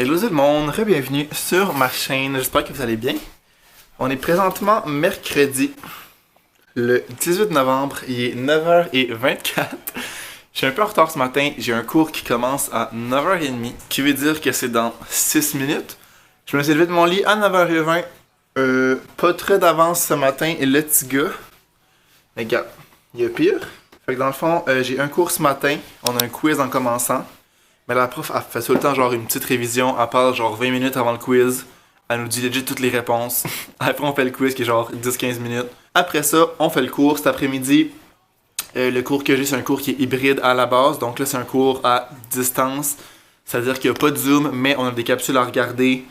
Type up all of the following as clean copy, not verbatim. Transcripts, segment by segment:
Hello tout le monde, bienvenue sur ma chaîne, j'espère que vous allez bien. On est présentement mercredi, le 18 novembre, il est 9h24. Je suis un peu en retard ce matin, j'ai un cours qui commence à 9h30, qui veut dire que c'est dans 6 minutes. Je me suis levé de mon lit à 9h20, pas très d'avance ce matin, et le petit gars, mais regarde, il y a pire. Fait que dans le fond, j'ai un cours ce matin, on a un quiz en commençant. Mais la prof, elle fait tout le temps genre une petite révision, elle parle genre 20 minutes avant le quiz. Elle nous dit legit toutes les réponses. Après, on fait le quiz qui est genre 10-15 minutes. Après ça, on fait le cours. Cet après-midi, le cours que j'ai, c'est un cours qui est hybride à la base. Donc là, c'est un cours à distance. C'est-à-dire qu'il n'y a pas de Zoom, mais on a des capsules à regarder.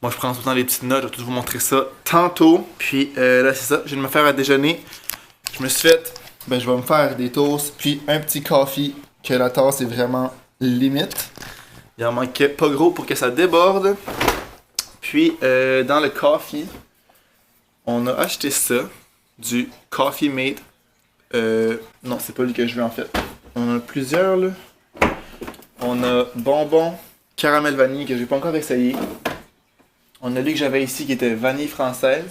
Moi, je prends tout le temps les petites notes. Je vais tout vous montrer ça tantôt. Puis là, c'est ça. Je viens de me faire à déjeuner. Je me suis fait... je vais me faire des toasts, puis un petit coffee, que la tasse est vraiment... limite. Il en manquait pas gros pour que ça déborde. Puis dans le coffee, on a acheté ça, du Coffee Mate. Non, c'est pas lui que je veux en fait. On en a plusieurs là. On a bonbon, caramel vanille que j'ai pas encore essayé. On a lui que j'avais ici qui était vanille française.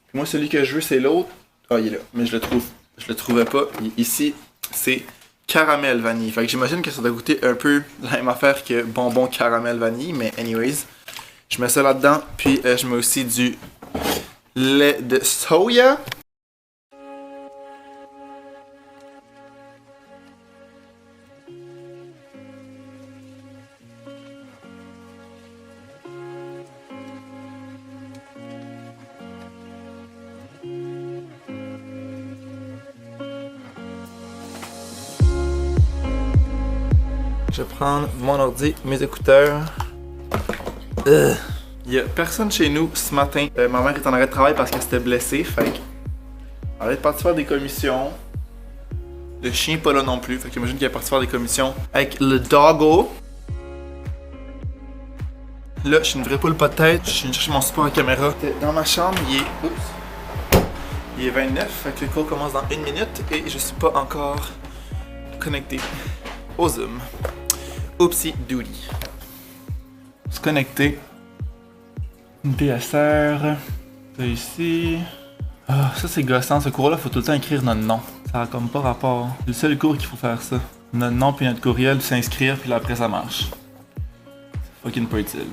Puis moi celui que je veux c'est l'autre. Ah il est là, mais je le trouvais pas. Ici c'est caramel vanille. Fait que j'imagine que ça doit goûter un peu la même affaire que bonbon caramel vanille, mais anyways. Je mets ça là-dedans, puis je mets aussi du lait de soya. Je vais prendre mon ordi, mes écouteurs. Il y a personne chez nous ce matin. Ma mère est en arrêt de travail parce qu'elle s'était blessée. Fait que elle est partie faire des commissions. Le chien n'est pas là non plus. Fait que j'imagine qu'elle est partie faire des commissions avec le doggo. Là, je suis une vraie poule pas de tête. Je suis chercher mon support à caméra. Dans ma chambre, il est 29. Fait que le cours commence dans 1 minute et je suis pas encore connecté au Zoom. Oopsie doody. Se connecter. Une DSR. Ça ici. Ah, ça c'est gossant. Ce cours-là, faut tout le temps écrire notre nom. Ça a comme pas rapport. C'est le seul cours qu'il faut faire ça. Notre nom puis notre courriel, s'inscrire puis là après ça marche. C'est fucking pas utile.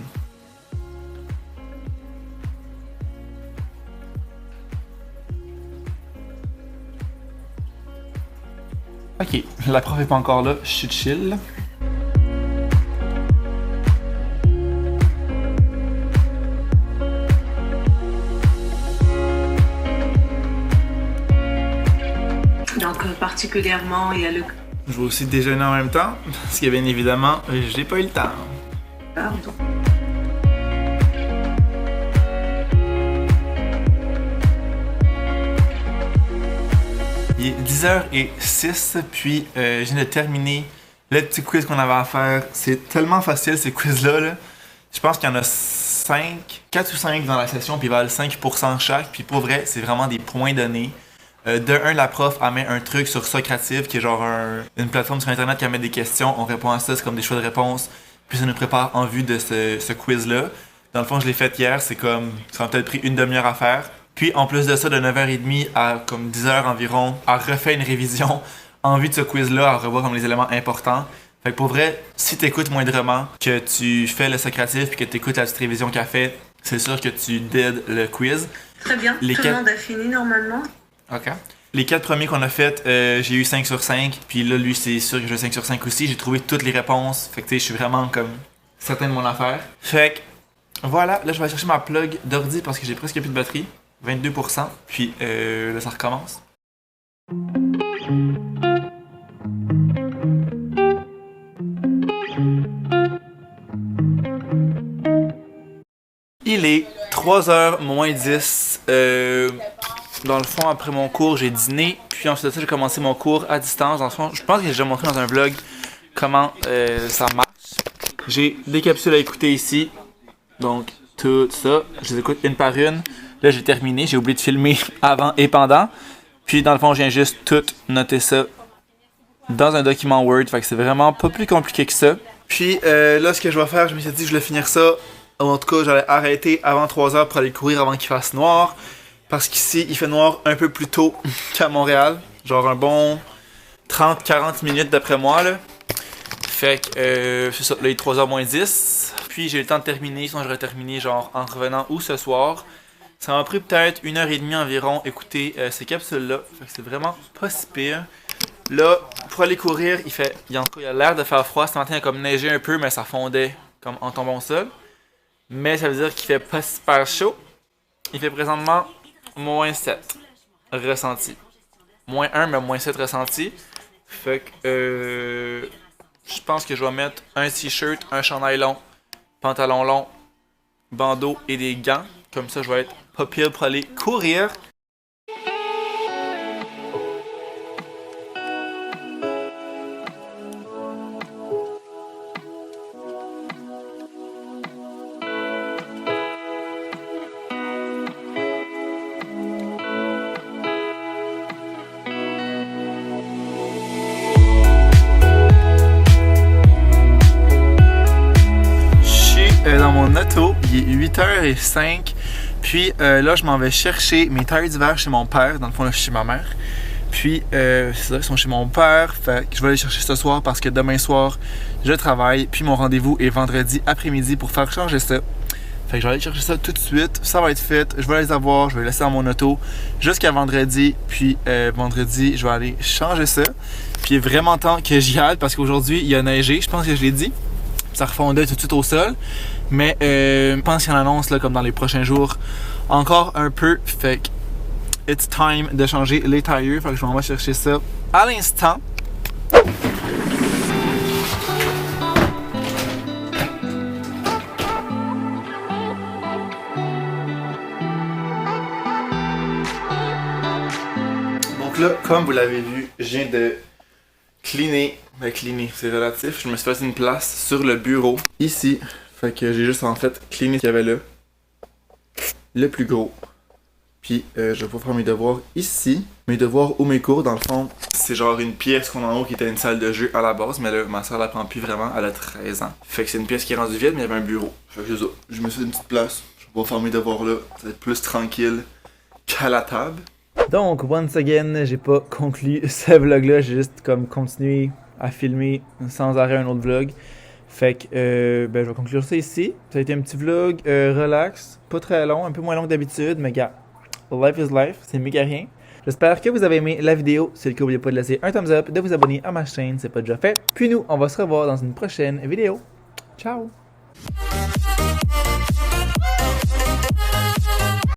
Ok, la prof est pas encore là, je suis chill. Donc particulièrement, il y a le... Je vais aussi déjeuner en même temps, parce que bien évidemment, j'ai pas eu le temps. Pardon. Il est 10h06, puis je viens de terminer le petit quiz qu'on avait à faire. C'est tellement facile ces quiz-là. Là. Je pense qu'il y en a 4 ou 5 dans la session, puis ils valent 5% chaque. Puis pour vrai, c'est vraiment des points donnés. De un, la prof elle met un truc sur Socrative, qui est genre une plateforme sur internet qui met des questions. On répond à ça, c'est comme des choix de réponse. Puis ça nous prépare en vue de ce quiz-là. Dans le fond, je l'ai fait hier, ça m'a peut-être pris une demi-heure à faire. Puis en plus de ça, de 9h30 à comme 10h environ, elle refait une révision en vue de ce quiz-là, à revoir comme les éléments importants. Fait que pour vrai, si t'écoutes moindrement, que tu fais le Socrative puis que t'écoutes la petite révision qu'elle fait, c'est sûr que tu dead le quiz. Très bien, tout le monde a fini normalement. Ok. Les 4 premiers qu'on a fait, j'ai eu 5 sur 5. Puis là, lui, c'est sûr que j'ai 5 sur 5 aussi. J'ai trouvé toutes les réponses. Fait que tu sais, je suis vraiment comme certain de mon affaire. Fait que voilà, là, je vais aller chercher ma plug d'ordi parce que j'ai presque plus de batterie. 22%. Puis là, ça recommence. Il est 3h moins 10. Dans le fond, après mon cours, j'ai dîné. Puis ensuite de ça, j'ai commencé mon cours à distance. Dans le fond, je pense que j'ai déjà montré dans un vlog comment ça marche. J'ai des capsules à écouter ici. Donc, tout ça. Je les écoute une par une. Là, j'ai terminé. J'ai oublié de filmer avant et pendant. Puis, dans le fond, je viens juste tout noter ça dans un document Word. Fait que c'est vraiment pas plus compliqué que ça. Puis là, ce que je vais faire, je me suis dit que je voulais finir ça. En tout cas, j'allais arrêter avant 3h pour aller courir avant qu'il fasse noir. Parce qu'ici, il fait noir un peu plus tôt qu'à Montréal. Genre un bon 30-40 minutes d'après moi, là. Fait que c'est ça, là, il est 3h moins 10. Puis j'ai le temps de terminer, sinon j'aurais terminé genre en revenant ou ce soir. Ça m'a pris peut-être 1h30 environ écouter ces capsules-là. Fait que c'est vraiment pas si pire. Là, pour aller courir, il a l'air de faire froid. Ce matin, il a comme neigé un peu, mais ça fondait comme en tombant au sol. Mais ça veut dire qu'il fait pas super chaud. Il fait présentement moins 7 ressenti. Moins 1, mais moins 7 ressenti. Fait que je pense que je vais mettre un t-shirt, un chandail long, pantalon long, bandeau et des gants. Comme ça, je vais être pas pire pour aller courir. Dans mon auto, il est 8h05. Puis là, je m'en vais chercher mes tailles d'hiver chez mon père. Dans le fond, là, chez ma mère. Puis, c'est ça, ils sont chez mon père. Fait que je vais les chercher ce soir parce que demain soir, je travaille. Puis, mon rendez-vous est vendredi après-midi pour faire changer ça. Fait que je vais aller chercher ça tout de suite. Ça va être fait. Je vais les avoir. Je vais les laisser dans mon auto jusqu'à vendredi. Puis, vendredi, je vais aller changer ça. Puis, il est vraiment temps que j'y aille parce qu'aujourd'hui, il a neigé. Je pense que je l'ai dit. Ça refondait tout de suite au sol. Mais je pense qu'il y en annonce là, comme dans les prochains jours encore un peu. Fait que it's time de changer les tailleurs. Fait que je m'en vais chercher ça à l'instant. Donc là, comme vous l'avez vu, je viens de cleaner. Ben cleaner, c'est relatif. Je me suis fait une place sur le bureau, ici. Fait que j'ai juste en fait cleané ce qu'il y avait là. Le plus gros. Puis je vais pouvoir faire mes devoirs ici. Mes devoirs ou mes cours, dans le fond, c'est genre une pièce qu'on a en haut qui était une salle de jeu à la base. Mais là, ma soeur la prend plus vraiment, elle a 13 ans. Fait que c'est une pièce qui est rendue vide, mais il y avait un bureau. Fait que c'est ça. Je me suis fait une petite place. Je vais pouvoir faire mes devoirs là. Ça va être plus tranquille qu'à la table. Donc, once again, j'ai pas conclu ce vlog-là. J'ai juste comme continué à filmer sans arrêt un autre vlog. Fait que je vais conclure ça ici. Ça a été un petit vlog relax, pas très long, un peu moins long que d'habitude, mais gars, life is life, c'est mieux que rien. J'espère que vous avez aimé la vidéo. Si c'est le cas, n'oubliez pas de laisser un thumbs up, de vous abonner à ma chaîne si ce n'est pas déjà fait. Puis nous, on va se revoir dans une prochaine vidéo. Ciao!